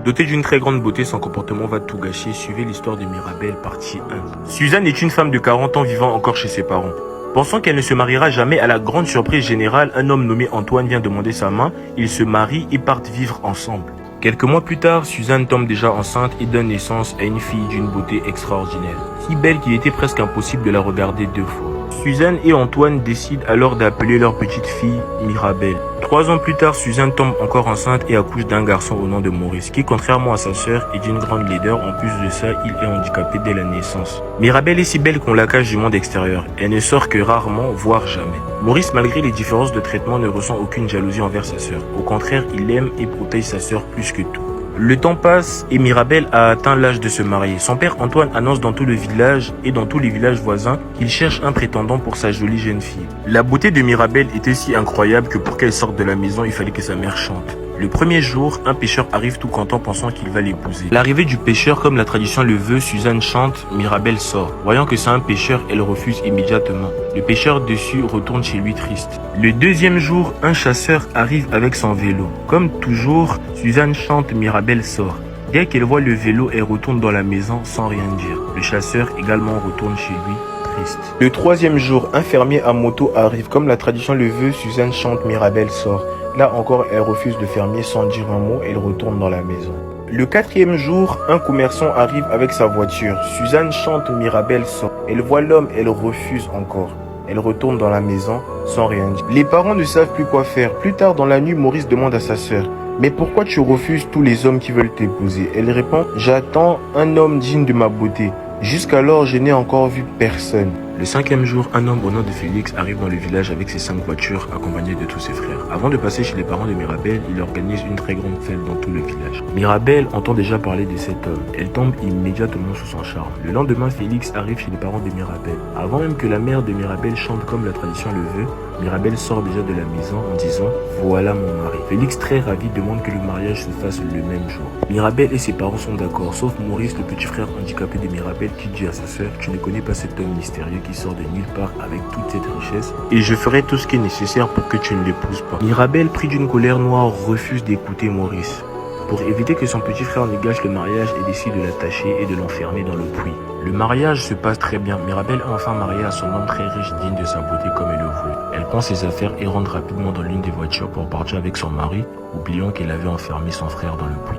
Dotée d'une très grande beauté, son comportement va tout gâcher. Suivez l'histoire de Mirabelle, partie 1. Suzanne est une femme de 40 ans vivant encore chez ses parents. Pensant qu'elle ne se mariera jamais, à la grande surprise générale, un homme nommé Antoine vient demander sa main. Ils se marient et partent vivre ensemble. Quelques mois plus tard, Suzanne tombe déjà enceinte et donne naissance à une fille d'une beauté extraordinaire. Si belle qu'il était presque impossible de la regarder deux fois. Suzanne et Antoine décident alors d'appeler leur petite fille Mirabelle. 3 ans plus tard, Suzanne tombe encore enceinte et accouche d'un garçon au nom de Maurice, qui contrairement à sa sœur est d'une grande laideur. En plus de ça, il est handicapé dès la naissance. Mirabelle est si belle qu'on la cache du monde extérieur. Elle ne sort que rarement, voire jamais. Maurice, malgré les différences de traitement, ne ressent aucune jalousie envers sa sœur. Au contraire, il aime et protège sa sœur plus que tout. Le temps passe et Mirabelle a atteint l'âge de se marier. Son père Antoine annonce dans tout le village et dans tous les villages voisins qu'il cherche un prétendant pour sa jolie jeune fille. La beauté de Mirabelle était si incroyable que pour qu'elle sorte de la maison, il fallait que sa mère chante. Le premier jour, un pêcheur arrive tout content pensant qu'il va l'épouser. L'arrivée du pêcheur, comme la tradition le veut, Suzanne chante, Mirabelle sort. Voyant que c'est un pêcheur, elle refuse immédiatement. Le pêcheur dessus retourne chez lui triste. Le deuxième jour, un chasseur arrive avec son vélo. Comme toujours, Suzanne chante, Mirabelle sort. Dès qu'elle voit le vélo, elle retourne dans la maison sans rien dire. Le chasseur également retourne chez lui. Triste. Le troisième jour, un fermier à moto arrive. Comme la tradition le veut, Suzanne chante, Mirabelle sort. Là encore, elle refuse le fermier sans dire un mot et elle retourne dans la maison. Le quatrième jour, un commerçant arrive avec sa voiture. Suzanne chante, Mirabelle sort. Elle voit l'homme, elle refuse encore. Elle retourne dans la maison sans rien dire. Les parents ne savent plus quoi faire. Plus tard dans la nuit, Maurice demande à sa sœur: mais pourquoi tu refuses tous les hommes qui veulent t'épouser? Elle répond: j'attends un homme digne de ma beauté. Jusqu'alors, je n'ai encore vu personne. Le cinquième jour, un homme au nom de Félix arrive dans le village avec ses 5 voitures accompagné de tous ses frères. Avant de passer chez les parents de Mirabelle, il organise une très grande fête dans tout le village. Mirabelle entend déjà parler de cet homme. Elle tombe immédiatement sous son charme. Le lendemain, Félix arrive chez les parents de Mirabelle. Avant même que la mère de Mirabelle chante comme la tradition le veut, Mirabelle sort déjà de la maison en disant: voilà mon mari. Félix, très ravi, demande que le mariage se fasse le même jour. Mirabelle et ses parents sont d'accord, sauf Maurice, le petit frère handicapé de Mirabelle, qui dit à sa sœur: tu ne connais pas cet homme mystérieux qui sort de nulle part avec toute cette richesse, et je ferai tout ce qui est nécessaire pour que tu ne l'épouses pas. Mirabelle, pris d'une colère noire, refuse d'écouter Maurice. Pour éviter que son petit frère ne gâche le mariage, elle décide de l'attacher et de l'enfermer dans le puits. Le mariage se passe très bien. Mirabelle est enfin mariée à son homme très riche, digne de sa beauté comme elle le voulait. Elle prend ses affaires et rentre rapidement dans l'une des voitures pour partir avec son mari, oubliant qu'elle avait enfermé son frère dans le puits.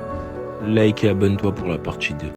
Like et abonne-toi pour la partie 2.